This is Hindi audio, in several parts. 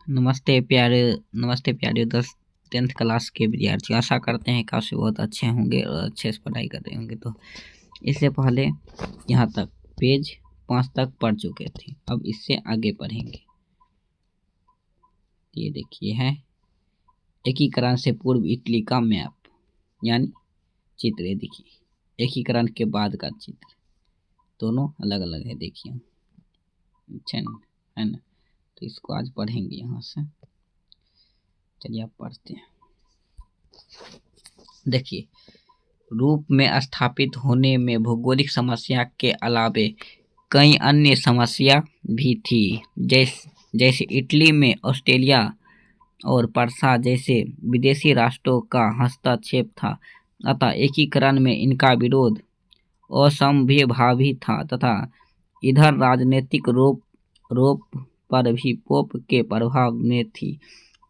नमस्ते प्यारे 10th क्लास के विद्यार्थी। आशा करते हैं काफ़ी बहुत अच्छे होंगे और अच्छे से पढ़ाई कर रहे होंगे। तो इससे पहले यहाँ तक पेज 5 तक पढ़ चुके थे, अब इससे आगे पढ़ेंगे। ये देखिए है एकीकरण से पूर्व इटली का मैप, यानी चित्र। ये देखिए एकीकरण के बाद का चित्र, दोनों अलग अलग है। देखिए अच्छा है ना। तो इसको आज पढ़ेंगे यहाँ से। चलिए आप पढ़ते हैं। देखिए रूप में स्थापित होने में भौगोलिक समस्या के अलावे कई अन्य समस्या भी थी, जैसे इटली में ऑस्ट्रेलिया और पर्सा जैसे विदेशी राष्ट्रों का हस्तक्षेप था। अतः एकीकरण में इनका विरोध असंभवभावी था तथा इधर राजनीतिक रोप पर भी पोप के प्रभाव में थी।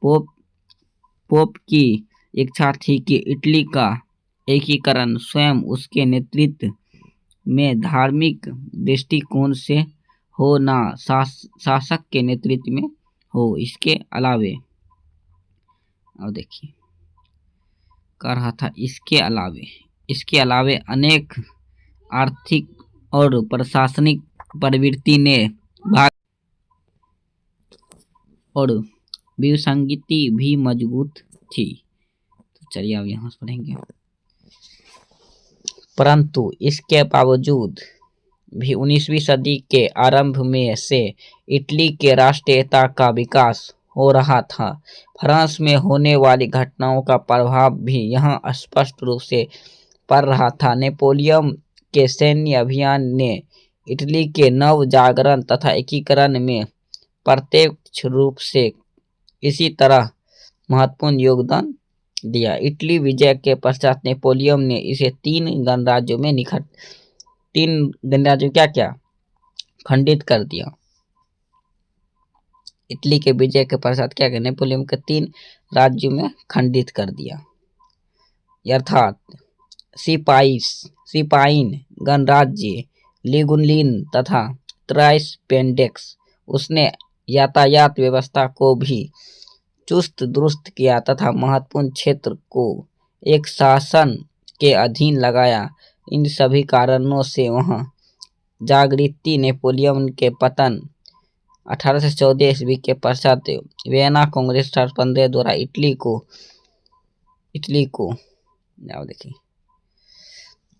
पोप की इच्छा थी कि इटली का एकीकरण स्वयं उसके नेतृत्व में धार्मिक दृष्टिकोण से हो, ना शासक के नेतृत्व में हो। इसके अलावे अब देखिए कह रहा था इसके अलावे अनेक आर्थिक और प्रशासनिक प्रवृत्ति ने भाग और विसंगति भी मजबूत थी। तो चलिए अब यहाँ से पढ़ेंगे। परंतु इसके बावजूद भी 19वीं सदी के आरंभ में से इटली के राष्ट्रीयता का विकास हो रहा था। फ्रांस में होने वाली घटनाओं का प्रभाव भी यहाँ स्पष्ट रूप से पड़ रहा था। नेपोलियन के सैन्य अभियान ने इटली के नव जागरण तथा एकीकरण में प्रत्यक्ष रूप से इसी तरह महत्वपूर्ण योगदान दिया। इटली विजय के पश्चात नेपोलियन ने इसे तीन गणराज्यों में क्या खंडित कर दिया। इटली के विजय के पश्चात क्या किया, नेपोलियन के 3 राज्यों में खंडित कर दिया, अर्थात सिपाइन गणराज्य लिगुलिन तथा ट्राइस्पेंडेक्स। उसने यातायात व्यवस्था को भी चुस्त दुरुस्त किया तथा महत्वपूर्ण क्षेत्र को एक शासन के अधीन लगाया। इन सभी कारणों से वहां जागृति नेपोलियन के पतन 1814 ईस्वी के पश्चात वियना कांग्रेस 1815 द्वारा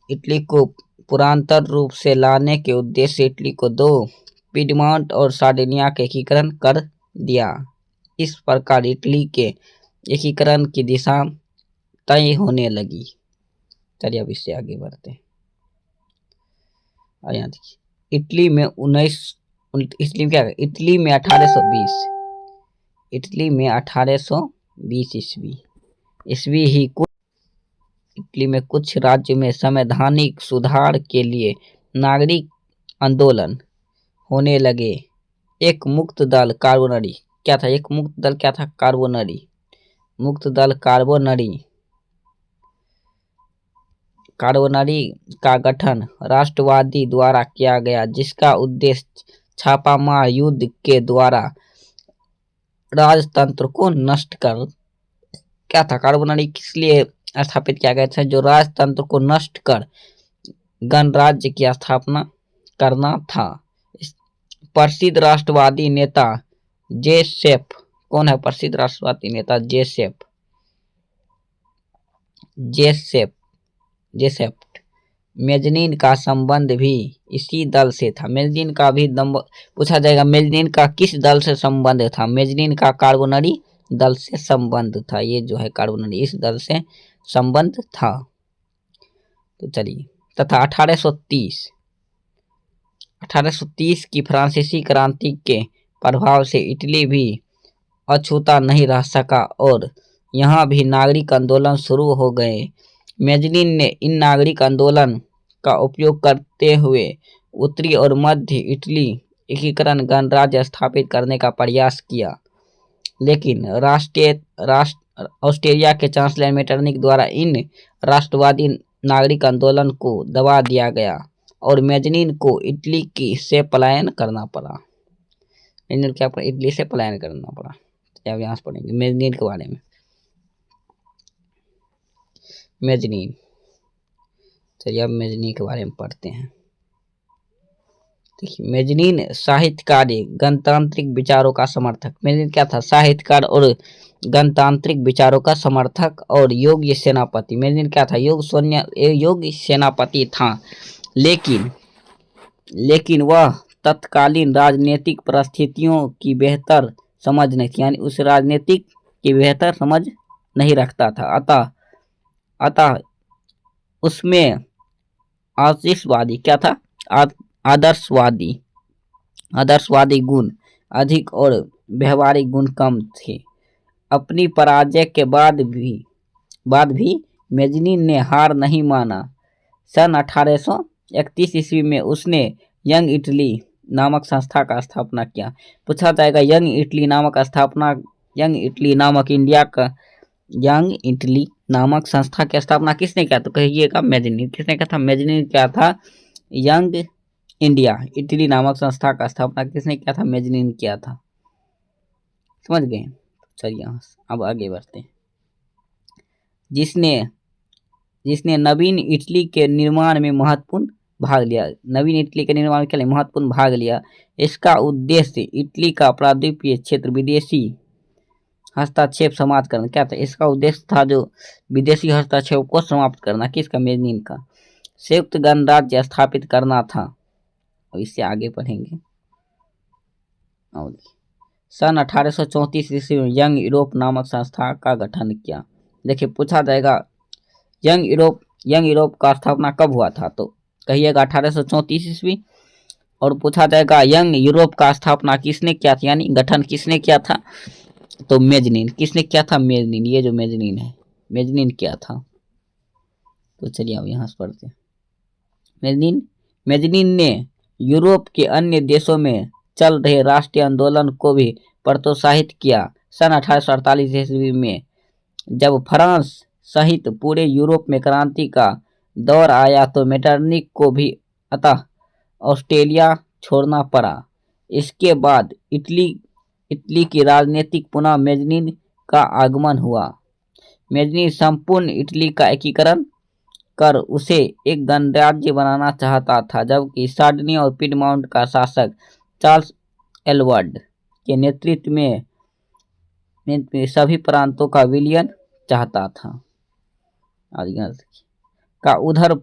इटली को पुरातन रूप से लाने के उद्देश्य से इटली को 2 पिडमॉन्ट और सार्डिनिया के एकीकरण कर दिया। इस प्रकार इटली के एकीकरण की दिशा तय होने लगी। चलिए अब इससे आगे बढ़ते हैं। और यहाँ देखिए इटली में 1820 ईस्वी ही इटली में कुछ राज्यों में संवैधानिक सुधार के लिए नागरिक आंदोलन होने लगे। एक मुक्त दल कार्बोनरी का गठन राष्ट्रवादी द्वारा किया गया, जिसका उद्देश्य छापामार युद्ध के द्वारा राजतंत्र को नष्ट कर कार्बोनरी किस लिए स्थापित किया गया था, जो राजतंत्र को नष्ट कर गणराज्य की स्थापना करना था। प्रसिद्ध राष्ट्रवादी नेता जेसेफ, कौन है प्रसिद्ध राष्ट्रवादी नेता? जेसेफ मेजनीन का संबंध भी इसी दल से था। मेजनीन का भी पूछा जाएगा, मेजनीन का किस दल से संबंध था? मेजनीन का कार्बोनरी दल से संबंध था। ये जो है कार्बोनरी, इस दल से संबंध था। तो चलिए, तथा 1830 की फ्रांसीसी क्रांति के प्रभाव से इटली भी अछूता नहीं रह सका और यहाँ भी नागरिक आंदोलन शुरू हो गए। मेजनीन ने इन नागरिक आंदोलन का उपयोग करते हुए उत्तरी और मध्य इटली एकीकरण गणराज्य स्थापित करने का प्रयास किया, लेकिन ऑस्ट्रिया के चांसलर मेटरनिक द्वारा इन राष्ट्रवादी नागरिक आंदोलन को दबा दिया गया और मेजनीन को इटली से पलायन करना पड़ा। अब यहाँ से पढ़ेंगे मेजनीन के बारे में। मेजनीन, चलिए अब मेजनीन के बारे में पढ़ते हैं। देखिए मेजनीन साहित्यकारी गणतांत्रिक विचारों का समर्थक। मेजनीन क्या था? साहित्यकार और गणतांत्रिक विचारों का समर्थक और योग्य सेनापति। मेजनीन क्या था? योग्य सेनापति था, लेकिन वह तत्कालीन राजनीतिक परिस्थितियों की बेहतर समझ नहीं थी, यानी उस राजनीतिक की बेहतर समझ नहीं रखता था। अतः उसमें आशीषवादी क्या था? आदर्शवादी गुण अधिक और व्यवहारिक गुण कम थे। अपनी पराजय के बाद भी मेजनीन ने हार नहीं माना। सन 1831 ईस्वी में उसने यंग इटली नामक संस्था का स्थापना किया। पूछा जाएगा यंग इटली नामक संस्था की स्थापना किसने किया? तो कहिएगा मेजनीन। किसने किया था? मेजनीन क्या था? यंग इंडिया इटली नामक संस्था का स्थापना किसने किया था? मेजनीन किया था। समझ गए? चलिए अब आगे बढ़ते हैं। जिसने नवीन इटली के निर्माण में महत्वपूर्ण भाग लिया। इसका उद्देश्य इटली का प्रायद्वीपीय क्षेत्र विदेशी हस्तक्षेप समाप्त करना। क्या था इसका उद्देश्य? था जो विदेशी हस्तक्षेप को समाप्त करना। किसका? मेजनीन का। संयुक्त गणराज्य स्थापित करना था। अब इससे आगे पढ़ेंगे। सन 1834 ईस्वी में यंग यूरोप नामक संस्था का गठन किया। देखिए पूछा जाएगा यंग यूरोप का स्थापना कब हुआ था? तो कहिएगा 1834 ईस्वी। और पूछा जाएगा यंग यूरोप का स्थापना किसने किया था, यानी गठन किसने किया था? तो मेजनीन। किसने किया था? मेजनीन। ये जो मेजनीन है, मेजनीन किया था। तो चलिए अब यहाँ से पढ़ते हैं। मेजनीन ने यूरोप के अन्य देशों में चल रहे राष्ट्रीय आंदोलन को भी प्रोत्साहित किया। सन 1848 ईस्वी में जब फ्रांस सहित पूरे यूरोप में क्रांति का दौर आया तो मेटरनिक को भी अतः ऑस्ट्रेलिया छोड़ना पड़ा। इसके बाद इटली की राजनीतिक पुनः मेजनीन का आगमन हुआ। मेजनीन संपूर्ण इटली का एकीकरण कर उसे एक गणराज्य बनाना चाहता था, जबकि सार्डिनिया और पिडमाउंट का शासक चार्ल्स एडवर्ड के नेतृत्व में सभी प्रांतों का विलयन चाहता था। उधर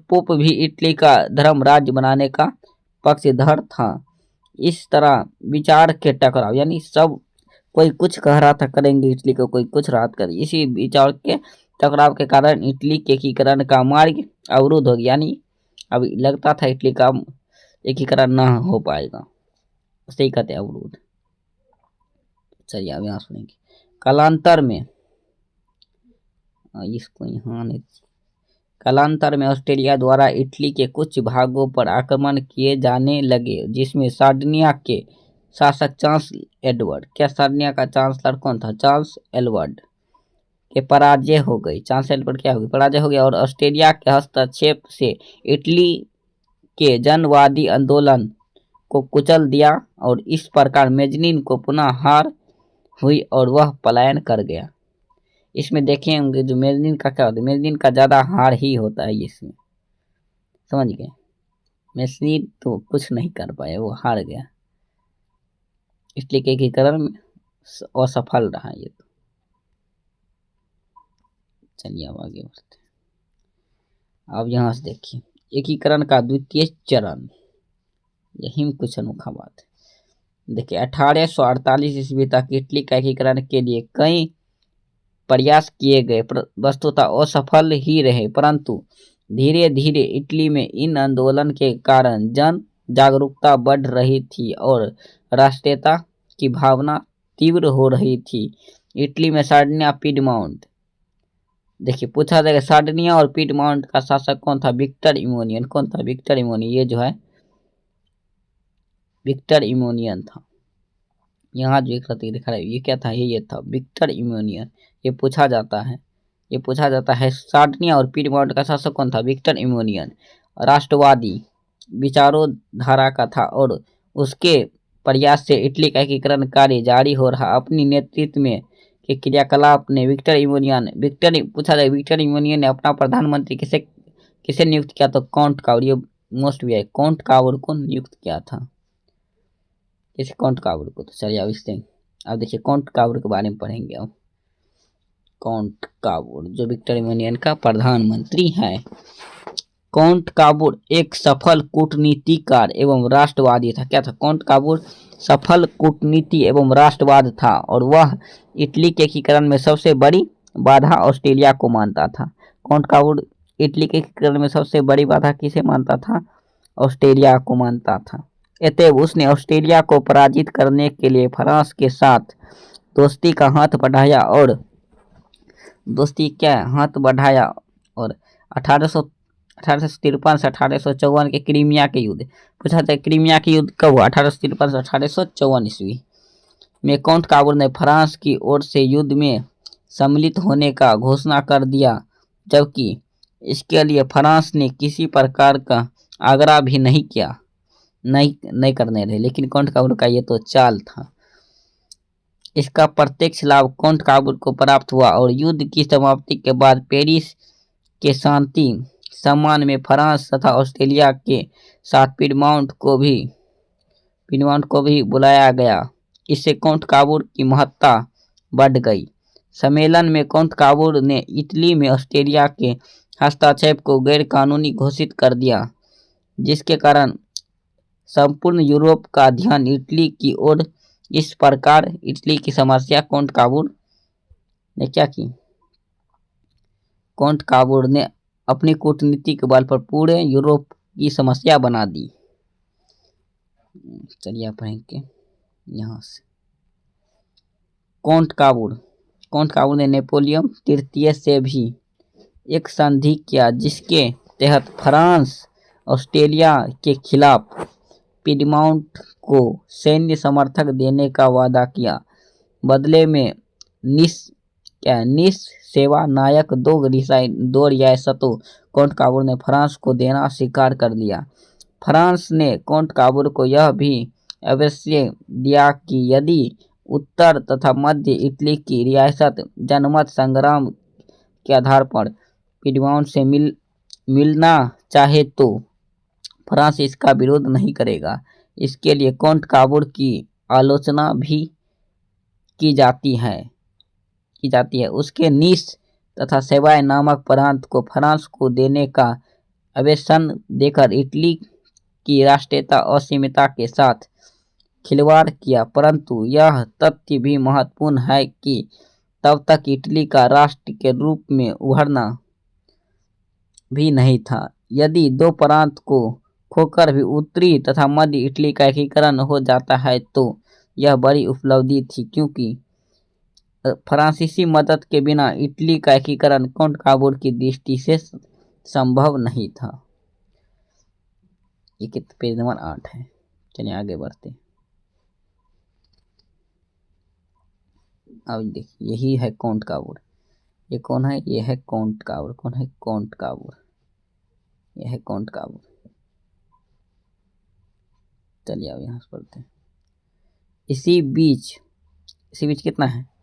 पोप भी इटली का धर्म राज्य बनाने का पक्षधर था। इस तरह विचार के टकराव, यानी सब कोई कुछ कह रहा था करेंगे इटली को, कोई कुछ राहत करे, इसी विचार के टकराव के कारण इटली के एकीकरण का मार्ग अवरुद्ध हो गया। यानी अब लगता था इटली का एकीकरण न हो पाएगा, उसे ही कहते अवरुद्ध। चलिए अब यहाँ सुनेंगे। कालांतर में ऑस्ट्रेलिया द्वारा इटली के कुछ भागों पर आक्रमण किए जाने लगे, जिसमें सार्डिनिया के शासक चार्ल्स एडवर्ड, क्या सार्डिनिया का चांसलर कौन था? चार्ल्स एडवर्ड के पराजय हो गई। चार्ल्स एडवर्ड क्या हो गई? पराजय हो गया। और ऑस्ट्रेलिया के हस्तक्षेप से इटली के जनवादी आंदोलन को कुचल दिया और इस प्रकार मेजनीन को पुनः हार हुई और वह पलायन कर गया। इसमें देखेंगे जो मेजनीन का क्या होता है, मेजनीन का ज्यादा हार ही होता है इसमें। समझ गए? मेजनीन तो कुछ नहीं कर पाया, वो हार गया, इसलिए कि एकीकरण में असफल रहा ये तो। चलिए अब आगे बढ़ते हैं। अब यहाँ से देखिए एकीकरण का द्वितीय चरण, यही में कुछ अनोखा बात है। देखिए 1848 ईस्वी तक इटली का एकीकरण के लिए कई प्रयास किए गए, वस्तुतः असफल ही रहे, परंतु धीरे धीरे इटली में इन आंदोलन के कारण जन जागरूकता बढ़ रही थी और राष्ट्रीयता की भावना तीव्र हो रही थी। इटली में सार्डिनिया पिडमाउंट, देखिए पूछा जाएगा सार्डिनिया और पिडमाउंट का शासक कौन था? विक्टर इमोनियन। कौन था? विक्टर इमोनियन। ये जो है विक्टर इमोनियन था। यहाँ जो एक दिखा रहा है ये क्या था? ये था विक्टर इमोनियन। ये पूछा जाता है सार्डिनिया और पिडमाउंट का शासक कौन था? विक्टर इमोनियन। राष्ट्रवादी विचारों धारा का था और उसके प्रयास से इटली का एकीकरण कार्य जारी हो रहा। अपनी नेतृत्व में के क्रियाकलाप ने विक्टर इमोनियन ने अपना प्रधानमंत्री किसे किसे नियुक्त किया? तो काउंट काबूर। ये मोस्ट भी है, काउंट काबूर को नियुक्त किया था। किसे? काउंट काबूर को। तो चलिए अब देखिए काउंट काबूर के बारे में पढ़ेंगे। अब काउंट काबूर जो विक्टर इमोनियन का प्रधानमंत्री है। काउंट काबूर एक सफल कूटनीतिकार एवं राष्ट्रवादी था। क्या था? काउंट काबूर सफल कूटनीति एवं राष्ट्रवाद था और वह इटली के एकीकरण में सबसे बड़ी बाधा ऑस्ट्रेलिया को मानता था। काउंट काबूर इटली के एकीकरण में सबसे बड़ी बाधा किसे मानता था? ऑस्ट्रेलिया को मानता था। अतएव उसने ऑस्ट्रेलिया को पराजित करने के लिए फ्रांस के साथ दोस्ती का हाथ बढ़ाया और अठारह सौ तिरपन से 1854 के क्रीमिया के युद्ध। पूछा था क्रीमिया के युद्ध कब हुआ? 1853 से 1854 ईस्वी में काउंट काबूर ने फ्रांस की ओर से युद्ध में सम्मिलित होने का घोषणा कर दिया, जबकि इसके लिए फ्रांस ने किसी प्रकार का आग्रह भी नहीं किया, नहीं करने रहे। लेकिन काउंट काबूर का ये तो चाल था। इसका प्रत्यक्ष लाभ काउंट काबूर को प्राप्त हुआ और युद्ध की समाप्ति के बाद पेरिस के शांति सम्मान में फ्रांस तथा ऑस्ट्रेलिया के साथ पिडमाउंट को भी बुलाया गया। इससे काउंट काबूर की महत्ता बढ़ गई। सम्मेलन में काउंट काबूर ने इटली में ऑस्ट्रेलिया के हस्तक्षेप को गैर कानूनी घोषित कर दिया, जिसके कारण संपूर्ण यूरोप का ध्यान इटली की ओर। इस प्रकार इटली की समस्या काउंट काबूर ने क्या की? काउंट काबूर ने अपनी कूटनीति के बल पर पूरे यूरोप की समस्या बना दी। चलिए पढ़ेंगे यहाँ से। काउंट काबूर ने नेपोलियन तृतीय से भी एक संधि किया, जिसके तहत फ्रांस ऑस्ट्रेलिया के खिलाफ पिडमाउंट को सैन्य समर्थन देने का वादा किया। बदले में निस सेवा नायक दो रियासतों काउंट काबूर ने फ्रांस को देना स्वीकार कर लिया। फ्रांस ने काउंट काबूर को यह भी अवश्य दिया कि यदि उत्तर तथा मध्य इटली की रियासत जनमत संग्राम के आधार पर पिडमाउंट से मिलना चाहे तो फ्रांस इसका विरोध नहीं करेगा। इसके लिए काउंट काबूर की आलोचना भी की जाती है। उसके निस तथा सेवाय नामक प्रांत को फ्रांस को देने का आवेदन देकर इटली की राष्ट्रीयता असीमिता के साथ खिलवाड़ किया। परंतु यह तथ्य भी महत्वपूर्ण है कि तब तक इटली का राष्ट्र के रूप में उभरना भी नहीं था। यदि दो प्रांत को खोकर भी उत्तरी तथा मध्य इटली का एकीकरण हो जाता है तो यह बड़ी उपलब्धि थी, क्योंकि फ्रांसीसी मदद के बिना इटली का एकीकरण काउंट काबूर की दृष्टि से संभव नहीं था। ये पेज नंबर 8 है। चलिए आगे बढ़ते। अब देखिए यही है काउंट काबूर। ये कौन है? ये है काउंट काबूर। कौन है? काउंट काबूर। यह है काउंट काबूर। चलिए अब यहाँ से पढ़ते हैं। इसी बीच कितना है?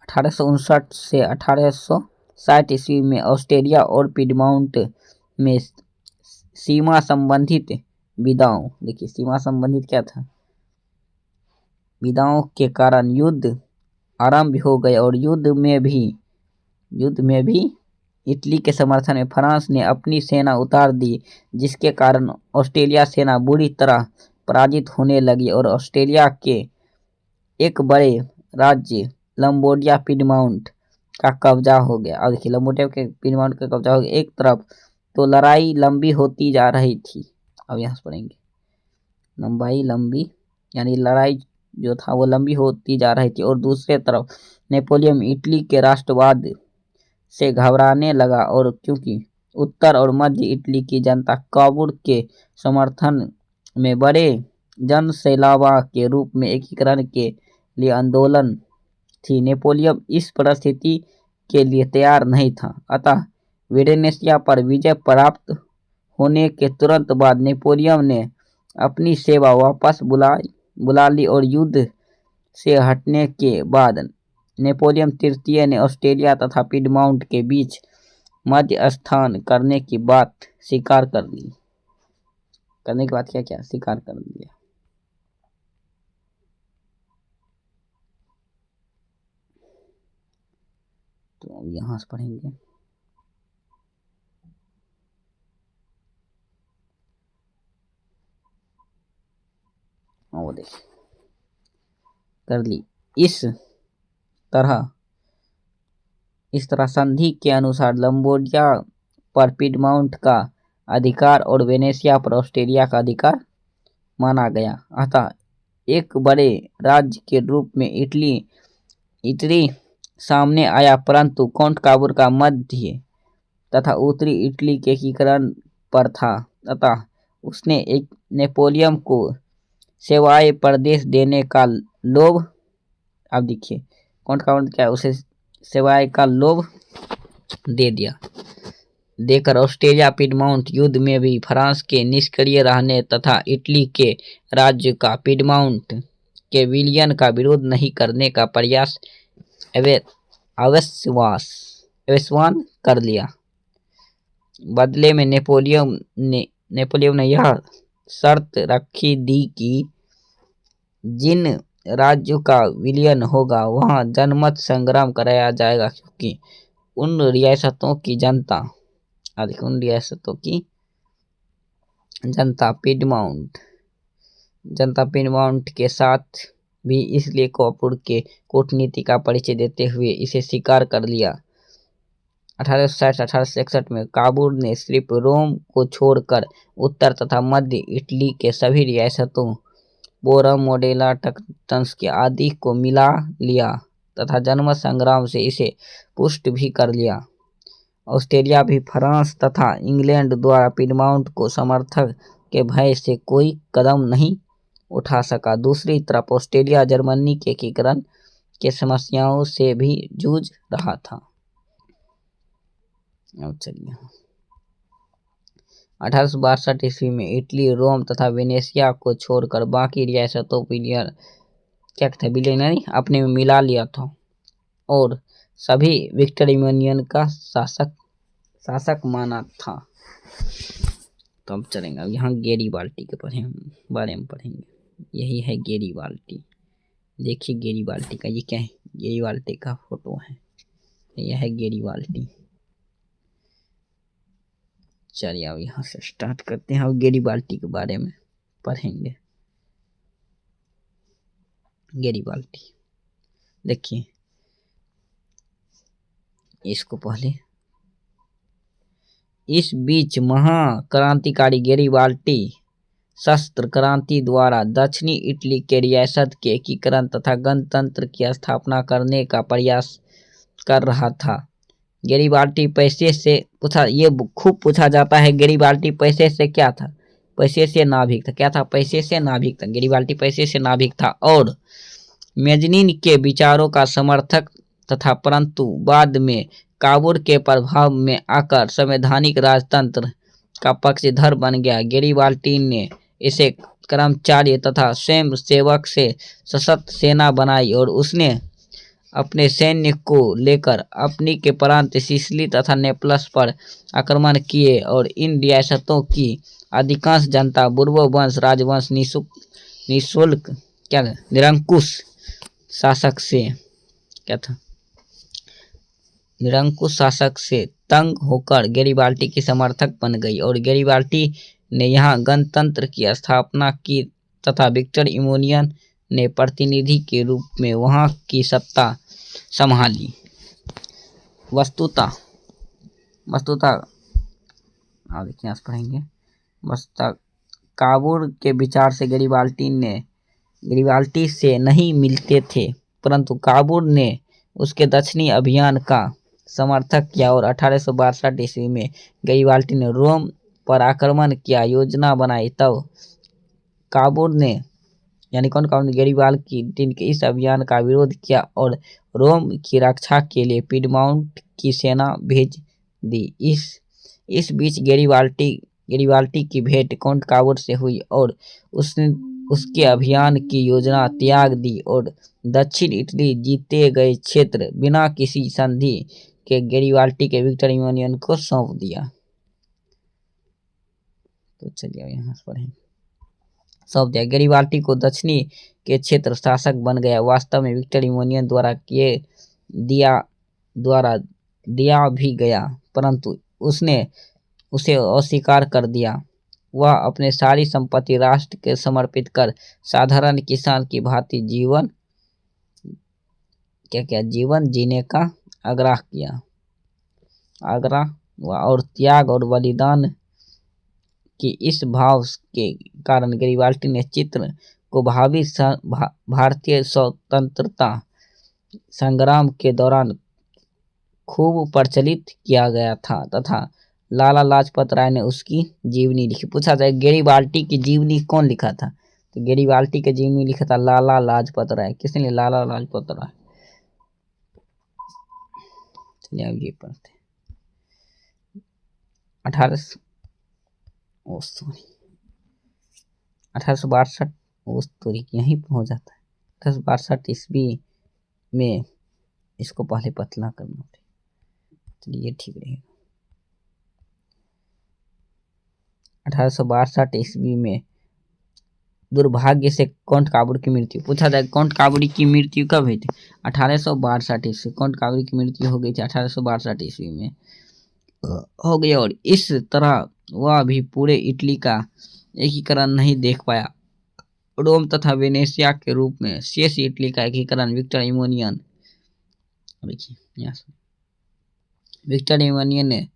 1859 से 1860 ईस्वी में ऑस्ट्रेलिया और पिडमाउंट में सीमा संबंधित विवादों, देखिए सीमा संबंधित क्या था, विवादों के कारण युद्ध आरंभ हो गए और युद्ध में भी इटली के समर्थन में फ्रांस ने अपनी सेना उतार दी, जिसके कारण ऑस्ट्रेलिया सेना बुरी तरह पराजित होने लगी और ऑस्ट्रेलिया के एक बड़े राज्य लंबोडिया पिडमाउंट का कब्जा हो गया। अब देखिए लंबोडिया के पिडमाउंट का कब्जा हो गया। एक तरफ तो लड़ाई लंबी होती जा रही थी। अब यहाँ से पढ़ेंगे। लंबी यानी लड़ाई जो था वो लंबी होती जा रही थी और दूसरे तरफ नेपोलियन इटली के राष्ट्रवाद से घबराने लगा और क्योंकि उत्तर और मध्य इटली की जनता काबूर के समर्थन में बड़े जनसैलाब के रूप में एकीकरण के लिए आंदोलन थी। नेपोलियन इस परिस्थिति के लिए तैयार नहीं था, अतः वेनेसिया पर विजय प्राप्त होने के तुरंत बाद नेपोलियन ने अपनी सेवा वापस बुला ली और युद्ध से हटने के बाद नेपोलियन तृतीय ने ऑस्ट्रेलिया तथा पिडमाउंट के बीच मध्य स्थान करने की बात स्वीकार कर ली। करने के बाद क्या क्या स्वीकार कर लिया। तो अब यहां से पढ़ेंगे। वो देखिए कर ली। इस तरह संधि के अनुसार लंबोडिया पर पिडमाउंट का अधिकार और वेनेशिया पर ऑस्ट्रेलिया का अधिकार माना गया। अतः एक बड़े राज्य के रूप में इटली सामने आया, परंतु काउंट काबूर का मध्य तथा उत्तरी इटली के एकीकरण पर था। अतः उसने एक नेपोलियन को सेवाए प्रदेश देने का लोभ, अब देखिए काउंट काबूर क्या, उसे सेवाए का लोभ दे दिया। देकर ऑस्ट्रेलिया पिडमाउंट युद्ध में भी फ्रांस के निष्क्रिय रहने तथा इटली के राज्य का पिडमाउंट के विलियन का विरोध नहीं करने का प्रयास अवश्यवान कर लिया। बदले में नेपोलियन ने यह शर्त रखी दी कि जिन राज्यों का विलियन होगा वहां जनमत संग्राम कराया जाएगा, क्योंकि उन रियासतों की जनता पिडमाउंट के साथ भी इसलिए काबूल के कूटनीति का परिचय देते हुए इसे स्वीकार कर लिया। 1860-1861 में काबूल ने सिर्फ रोम को छोड़कर उत्तर तथा मध्य इटली के सभी रियासतों बोरम, मोडेला, टक्टन्स के आदि को मिला लिया तथा जनमत संग्राम से इसे पुष्ट भी कर लिया। ऑस्ट्रेलिया भी फ्रांस तथा इंग्लैंड द्वारा पिडमाउंट को समर्थक के भय से कोई कदम नहीं उठा सका। दूसरी तरफ ऑस्ट्रेलिया जर्मनी के एकीकरण के समस्याओं से भी जूझ रहा था। अब चलिए 1862 ईस्वी में इटली, रोम तथा वेनेशिया को छोड़कर बाकी रियासतों विलियन अपने में मिला लिया था और सभी विक्टर इमानुएल का शासक माना था। तो अब चलेंगे, अब यहाँ गैरीबाल्टी के बारे में पढ़ेंगे। यही है गैरीबाल्टी। देखिए गैरीबाल्टी का ये क्या है, गैरीबाल्टी का फोटो है, यह है गैरीबाल्टी। चलिए अब यहाँ से स्टार्ट करते हैं। अब गैरीबाल्टी के बारे में पढ़ेंगे। गैरीबाल्टी देखिए, इसको पहले इस बीच महाक्रांतिकारी गैरीबाल्टी शस्त्र क्रांति द्वारा दक्षिणी इटली के रियासत के एकीकरण तथा गणतंत्र की स्थापना करने का प्रयास कर रहा था। गैरीबाल्टी पैसे से खूब पूछा जाता है। गैरीबाल्टी पैसे से क्या था? पैसे से नाभिक था। क्या था? पैसे से नाभिक था। गैरीबाल्टी पैसे से नाभिक था और मैजनीन के विचारों का समर्थक तथा, परंतु बाद में काबूल के प्रभाव में आकर संवैधानिक राजतंत्र का पक्षधर बन गया। गैरीबाल्टी ने इसे कर्मचारी तथा स्वयं सेवक से सशक्त सेना बनाई और उसने अपने सैन्य को लेकर अपनी के प्रांत सिसिली तथा नेपल्स पर आक्रमण किए और इन रियासतों की अधिकांश जनता बुर्बो वंश राजवंश निरंकुश शासक से तंग होकर गैरीबाल्टी की समर्थक बन गई और गैरीबाल्टी ने यहाँ गणतंत्र की स्थापना की तथा विक्टर इमानुएल ने प्रतिनिधि के रूप में वहाँ की सत्ता संभाली। वस्तुतः देखिए पढ़ेंगे। वस्तुतः काबूल के विचार से गैरीबाल्टी से नहीं मिलते थे, परंतु काबूल ने उसके दक्षिणी अभियान का समर्थन किया और 1862 ईस्वी में गैरीबाल्टी ने रोम पर आक्रमण किया योजना बनाई। तब काबूल ने गैरीबाल्टी के इस अभियान का विरोध किया और रोम की रक्षा के लिए पिडमाउंट की सेना भेज दी। इस बीच गैरीबाल्टी गरिबाल्टी की भेंट काउंट काबूर से हुई और उसने उसके अभियान की योजना त्याग दी और दक्षिण इटली जीते गए क्षेत्र बिना किसी संधि के गरिबाल्टी के विक्टर इमैनुअल को सौंप दिया। तो चलिए यहाँ पर है सौंप दिया। गरिबाल्टी को दक्षिणी के क्षेत्र शासक बन गया। वास्तव में विक्टर इमैनुअल द्वारा दिया भी गया, परंतु उसने उसे अस्वीकार कर दिया। वह अपने सारी संपत्ति राष्ट्र के समर्पित कर साधारण किसान की भांति जीवन जीने का आग्रह किया। और त्याग और बलिदान की इस भाव के कारण गरिबाल्टी ने चित्र को भारतीय स्वतंत्रता संग्राम के दौरान खूब प्रचलित किया गया था तथा लाला लाजपत राय ने उसकी जीवनी लिखी। पूछा जाए गरिबाल्टी की जीवनी कौन लिखा था, तो गरिबाल्टी की जीवनी लिखा था लाला लाजपत राय। किसने? लाला लाजपत राय। चलिए अब ये पढ़ते हैं। 1862 यहीं हो जाता है। 1862 ईस्वी में इसको पहले पतला करना था। चलिए ठीक रहेगा। 1862 ईस्वी में दुर्भाग्य से काउंट काबूर की मृत्यु। पूछा जाए काउंट काबूरी की मृत्यु कब हुई थी? 1862 ईस्वी। काउंट काबूरी की मृत्यु हो गई थी 1862 ईस्वी में हो गई और इस तरह वह भी पूरे इटली का एकीकरण नहीं देख पाया। रोम तथा वेनेशिया के रूप में शेष इटली का एकीकरण विक्टर इमैनुअल ने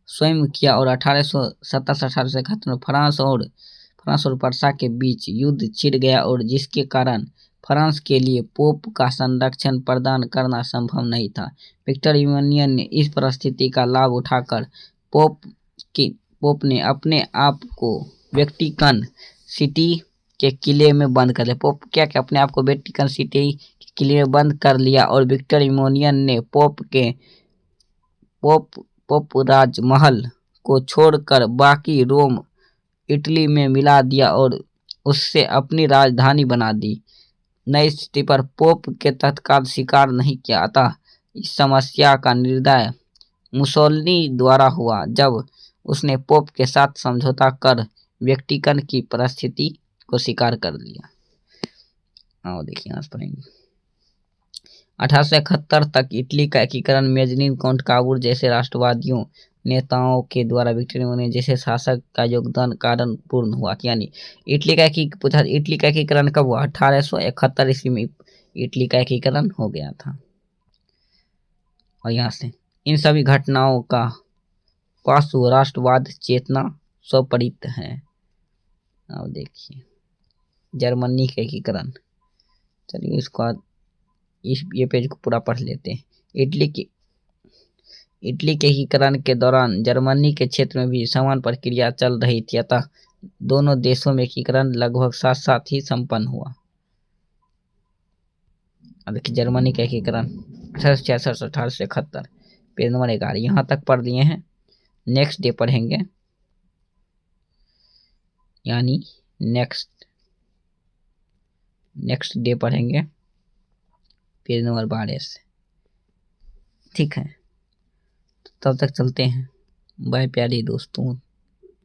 स्वयं किया और 1871 में फ्रांस और पर्सा के बीच युद्ध छिड़ गया और जिसके कारण फ्रांस के लिए पोप का संरक्षण प्रदान करना संभव नहीं था। विक्टर इमैनुअल ने इस परिस्थिति का लाभ उठाकर पोप ने अपने आप को वेटिकन सिटी के किले में बंद कर लिया। पोप अपने आप को वेटिकन सिटी के किले में बंद कर लिया और विक्टर इमैनुअल ने पोप राजमहल को छोड़कर बाकी रोम इटली में मिला दिया और उससे अपनी राजधानी बना दी। नई स्थिति पर पोप के तत्काल स्वीकार नहीं किया, अतः इस समस्या का निर्णय मुसोलिनी द्वारा हुआ जब उसने पोप के साथ समझौता कर वेटिकन की परिस्थिति को स्वीकार कर लिया। आओ देखिए आज पढ़ेंगे। 1871 तक इटली का एकीकरण मेजनीन काउंट काबूर जैसे राष्ट्रवादियों नेताओं के द्वारा विक्टर इमैनुअल जैसे शासक का योगदान कारण पूर्ण हुआ। यानी इटली का एकीकरण कब हुआ? 1871 ईस्वी में इटली का एकीकरण हो गया था। और यहाँ से इन सभी घटनाओं का पार्श्व राष्ट्रवाद चेतना स्वपरित है। अब देखिए जर्मनी का एकीकरण। चलिए इसको ये पेज को पूरा पढ़ लेते हैं। इटली के एकीकरण के दौरान जर्मनी के क्षेत्र में भी समान प्रक्रिया चल रही थी, अतः दोनों देशों में एकीकरण लगभग साथ साथ ही संपन्न हुआ। अब देखिए जर्मनी का एकीकरण 1866 1871 पेज नंबर 11 यहाँ तक पढ़ लिए हैं। नेक्स्ट डे पढ़ेंगे, यानी नेक्स्ट डे पढ़ेंगे पेज नंबर 12 से। ठीक है, तब तक चलते हैं। बाय प्यारे दोस्तों।